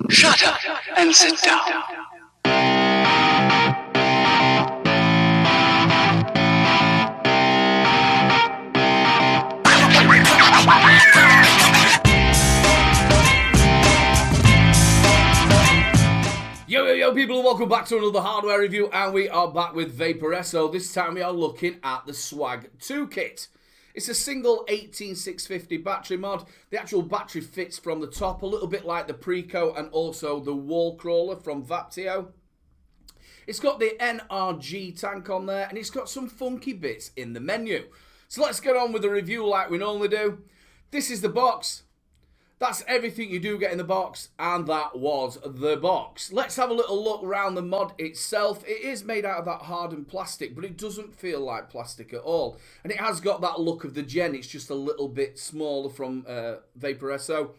Shut up and sit down. Yo people, welcome back to another hardware review, and we are back with Vaporesso. This time we are looking at the Swag 2 kit. It's a single 18650 battery mod. The actual battery fits from the top, a little bit like the Preco and also the wall crawler from Vaporesso. It's got the NRG tank on there, and it's got some funky bits in the menu. So let's get on with the review like we normally do. This is the box. That's everything you do get in the box, and that was the box. Let's have a little look around the mod itself. It is made out of that hardened plastic, but it doesn't feel like plastic at all. And it has got that look of the Gen. It's just a little bit smaller from Vaporesso.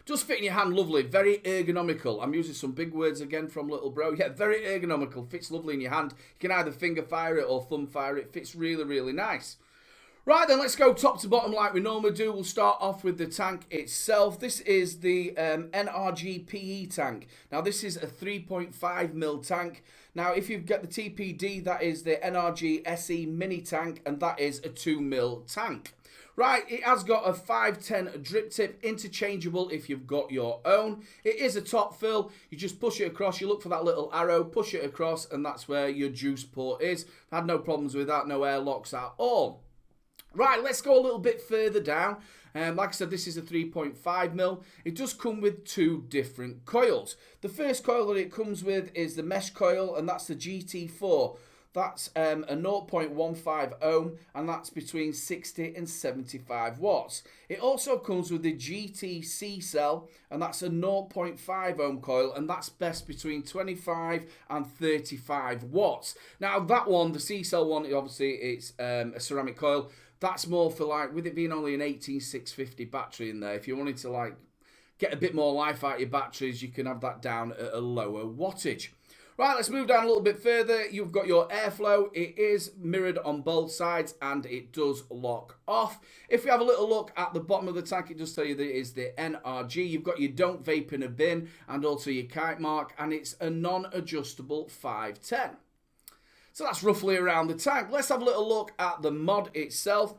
Does fit in your hand lovely, very ergonomical. I'm using some big words again from Little Bro. Yeah, very ergonomical, fits lovely in your hand. You can either finger fire it or thumb fire it. Fits really, really nice. Right then, let's go top to bottom like we normally do. We'll start off with the tank itself. This is the NRG PE tank. Now this is a 3.5mm tank. Now if you get the TPD, that is the NRG SE mini tank, and that is a 2mm tank. Right, it has got a 510 drip tip, interchangeable if you've got your own. It is a top fill. You just push it across, you look for that little arrow, push it across, and that's where your juice port is. Had no problems with that, no air locks at all. Right, let's go a little bit further down. Like I said, this is a 3.5mm. It does come with two different coils. The first coil that it comes with is the mesh coil, and that's the GT4. That's a 0.15 ohm, and that's between 60 and 75 watts. It also comes with the GTC cell, and that's a 0.5 ohm coil, and that's best between 25 and 35 watts. Now that one, the C cell one, obviously it's a ceramic coil. That's more for like, with it being only an 18650 battery in there, if you wanted to like get a bit more life out of your batteries, you can have that down at a lower wattage. Right, let's move down a little bit further. You've got your airflow. It is mirrored on both sides, and it does lock off. If you have a little look at the bottom of the tank, it does tell you that it is the NRG. You've got your don't vape in a bin, and also your kite mark, and it's a non-adjustable 510. So that's roughly around the tank. Let's have a little look at the mod itself.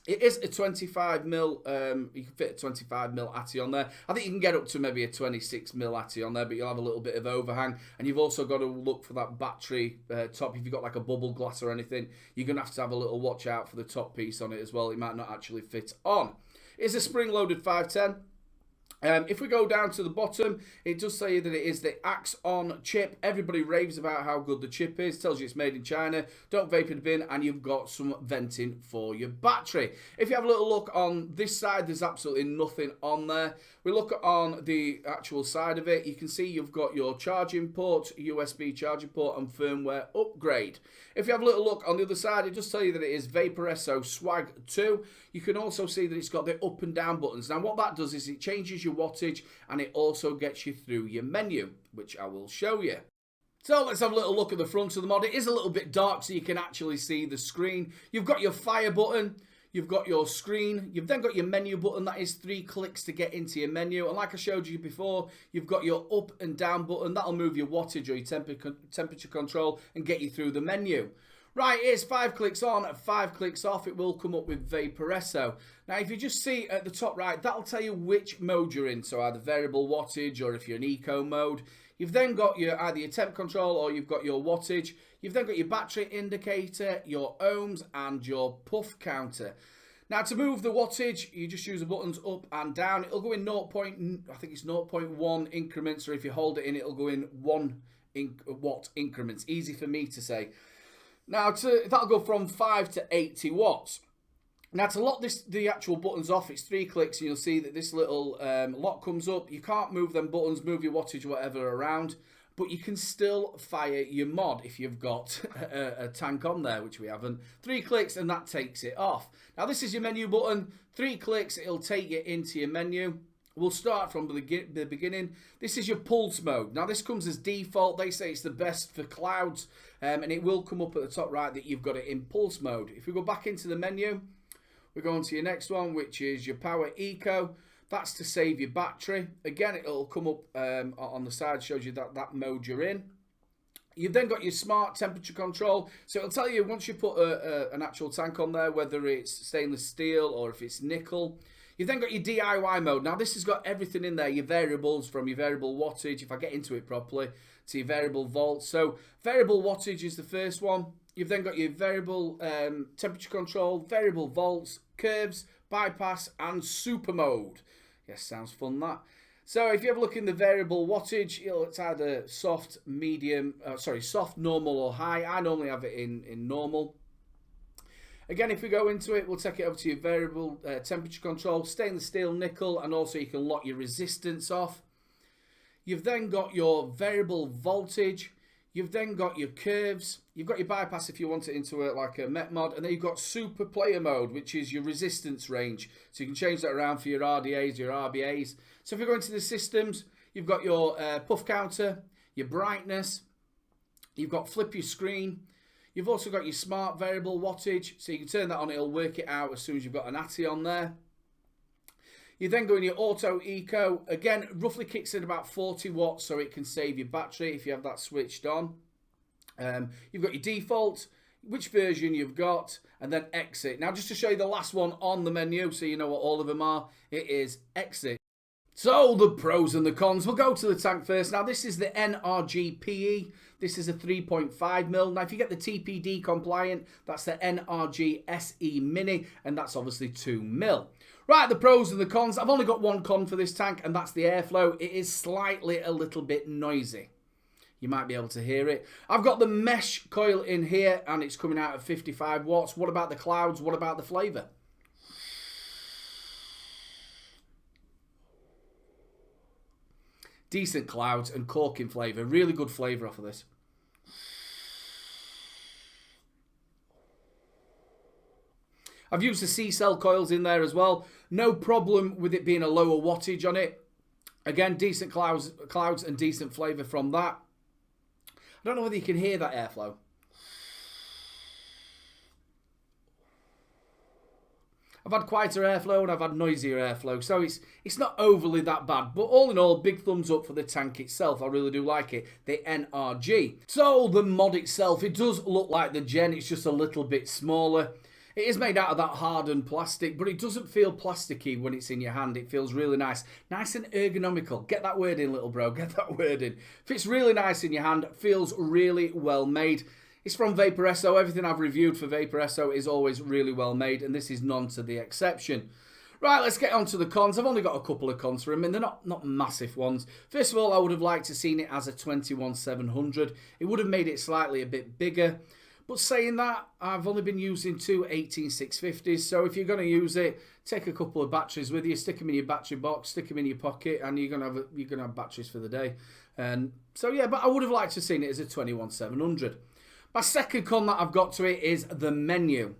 It is a 25mm, you can fit a 25mm ATI on there. I think you can get up to maybe a 26mm ATI on there, but you'll have a little bit of overhang. And you've also got to look for that battery top. If you've got like a bubble glass or anything, you're going to have a little watch out for the top piece on it as well. It might not actually fit on. It's a spring-loaded 510. If we go down to the bottom, it does say that it is the Axon chip. Everybody raves about how good the chip is. Tells you it's made in China. Don't vape in the bin, and you've got some venting for your battery. If you have a little look on this side, there's absolutely nothing on there. We look on the actual side of it. You can see you've got your charging port, USB charging port, and firmware upgrade. If you have a little look on the other side, it does tell you that it is Vaporesso Swag 2. You can also see that it's got the up and down buttons. Now what that does is it changes your wattage, and it also gets you through your menu, which I will show you. So let's have a little look at the front of the mod. It is a little bit dark, so you can actually see the screen. You've got your fire button, you've got your screen, you've then got your menu button. That is 3 clicks to get into your menu, and like I showed you before, you've got your up and down button. That'll move your wattage or your temperature control and get you through the menu. Right, here's 5 clicks on, 5 clicks off. It will come up with Vaporesso. Now, if you just see at the top right, that'll tell you which mode you're in. So either variable wattage, or if you're in eco mode. You've then got either your temp control, or you've got your wattage. You've then got your battery indicator, your ohms, and your puff counter. Now, to move the wattage, you just use the buttons up and down. It'll go in 0.1 increments, or if you hold it in, it'll go in 1 watt increments. Easy for me to say. Now, that'll go from 5 to 80 watts. Now, to lock the actual buttons off, it's 3 clicks, and you'll see that this little lock comes up. You can't move them buttons, move your wattage, whatever around, but you can still fire your mod if you've got a tank on there, which we haven't. 3 clicks, and that takes it off. Now, this is your menu button. 3 clicks, it'll take you into your menu. We'll start from the beginning. This is your pulse mode. Now this comes as default. They say it's the best for clouds, and it will come up at the top right that you've got it in pulse mode. If we go back into the menu, we go on to your next one, which is your power eco. That's to save your battery. Again, it'll come up on the side, shows you that mode you're in. You've then got your smart temperature control. So it'll tell you once you put an actual tank on there, whether it's stainless steel or if it's nickel. You've then got your DIY mode. Now this has got everything in there, your variables from your variable wattage, if I get into it properly, to your variable volts. So variable wattage is the first one. You've then got your variable temperature control, variable volts, curves, bypass, and super mode. Yes, sounds fun that. So if you have a look in the variable wattage, it's either soft, medium, soft, normal, or high. I normally have it in normal. Again, if we go into it, we'll take it over to your variable temperature control, stainless steel, nickel, and also you can lock your resistance off. You've then got your variable voltage. You've then got your curves. You've got your bypass if you want it into like a met mod. And then you've got super player mode, which is your resistance range. So you can change that around for your RDAs, your RBAs. So if you go into the systems, you've got your puff counter, your brightness. You've got flip your screen. You've also got your smart variable wattage. So you can turn that on, it'll work it out as soon as you've got an ATI on there. You then go in your auto eco. Again, roughly kicks in about 40 watts, so it can save your battery if you have that switched on. You've got your default, which version you've got, and then exit. Now, just to show you the last one on the menu, so you know what all of them are, it is exit. So, the pros and the cons. We'll go to the tank first. Now, this is the NRG PE. This is a 3.5mm. Now, if you get the TPD compliant, that's the NRG SE Mini, and that's obviously 2mm. Right, the pros and the cons. I've only got one con for this tank, and that's the airflow. It is slightly a little bit noisy. You might be able to hear it. I've got the mesh coil in here, and it's coming out at 55 watts. What about the clouds? What about the flavour? Decent clouds and corking flavour. Really good flavour off of this. I've used the C-cell coils in there as well. No problem with it being a lower wattage on it. Again, decent clouds and decent flavour from that. I don't know whether you can hear that airflow. I've had quieter airflow and I've had noisier airflow, so it's not overly that bad. But all in all, big thumbs up for the tank itself. I really do like it, the NRG. So the mod itself, it does look like the Gen, it's just a little bit smaller. It is made out of that hardened plastic, but it doesn't feel plasticky when it's in your hand. It feels really nice. Nice and ergonomical. Get that word in, little bro. Get that word in. Fits really nice in your hand. Feels really well made. It's from Vaporesso. Everything I've reviewed for Vaporesso is always really well made, and this is none to the exception. Right, let's get on to the cons. I've only got a couple of cons for him, and they're not massive ones. First of all, I would have liked to have seen it as a 21700. It would have made it slightly a bit bigger. But saying that, I've only been using two 18650s, so if you're going to use it, take a couple of batteries with you, stick them in your battery box, stick them in your pocket, and you're going to have batteries for the day. And so yeah, but I would have liked to have seen it as a 21700. My second con that I've got to it is the menu.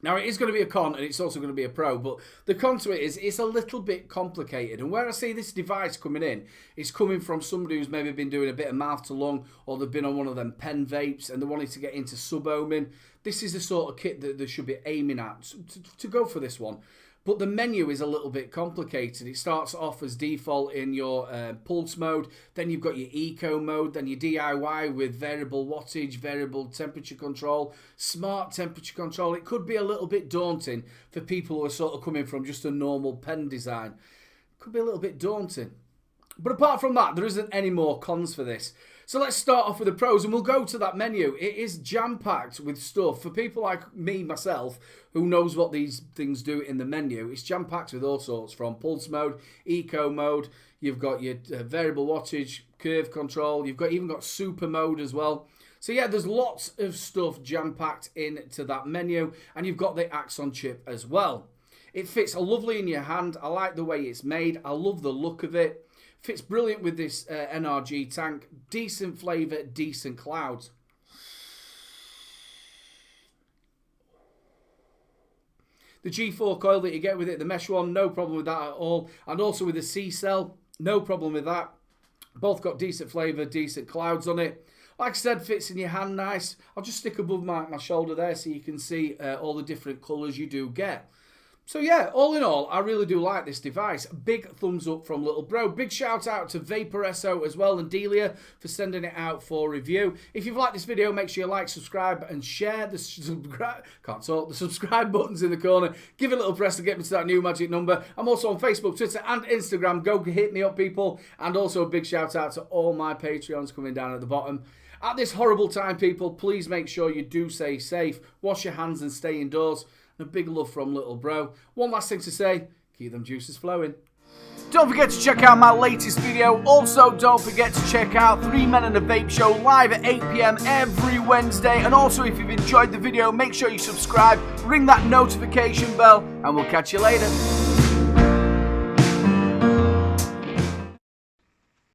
Now, it is going to be a con and it's also going to be a pro, but the con to it is it's a little bit complicated. And where I see this device coming in, it's coming from somebody who's maybe been doing a bit of mouth to lung, or they've been on one of them pen vapes and they're wanting to get into sub-ohming. This is the sort of kit that they should be aiming at to go for this one. But the menu is a little bit complicated. It starts off as default in your pulse mode. Then you've got your eco mode. Then your DIY with variable wattage, variable temperature control, smart temperature control. It could be a little bit daunting for people who are sort of coming from just a normal pen design. It could be a little bit daunting. But apart from that, there isn't any more cons for this. So let's start off with the pros and we'll go to that menu. It is jam-packed with stuff. For people like me, myself, who knows what these things do in the menu, it's jam-packed with all sorts, from pulse mode, eco mode, you've got your variable wattage, curve control, you've even got super mode as well. So yeah, there's lots of stuff jam-packed into that menu, and you've got the Axon chip as well. It fits lovely in your hand. I like the way it's made. I love the look of it. Fits brilliant with this NRG tank. Decent flavour, decent clouds. The G4 coil that you get with it, the mesh one, no problem with that at all. And also with the C-cell, no problem with that. Both got decent flavour, decent clouds on it. Like I said, fits in your hand nice. I'll just stick above my shoulder there so you can see all the different colours you do get. So yeah, all in all, I really do like this device. Big thumbs up from Little Bro. Big shout out to Vaporesso as well and Delia for sending it out for review. If you've liked this video, make sure you like, subscribe and share. The subscribe button's in the corner. Give it a little press to get me to that new magic number. I'm also on Facebook, Twitter and Instagram. Go hit me up, people. And also a big shout out to all my Patreons coming down at the bottom. At this horrible time, people, please make sure you do stay safe. Wash your hands and stay indoors. And a big love from Little Bro. One last thing to say, keep them juices flowing. Don't forget to check out my latest video. Also, don't forget to check out 3 Men and a Vape Show live at 8 PM every Wednesday. And also, if you've enjoyed the video, make sure you subscribe, ring that notification bell, and we'll catch you later.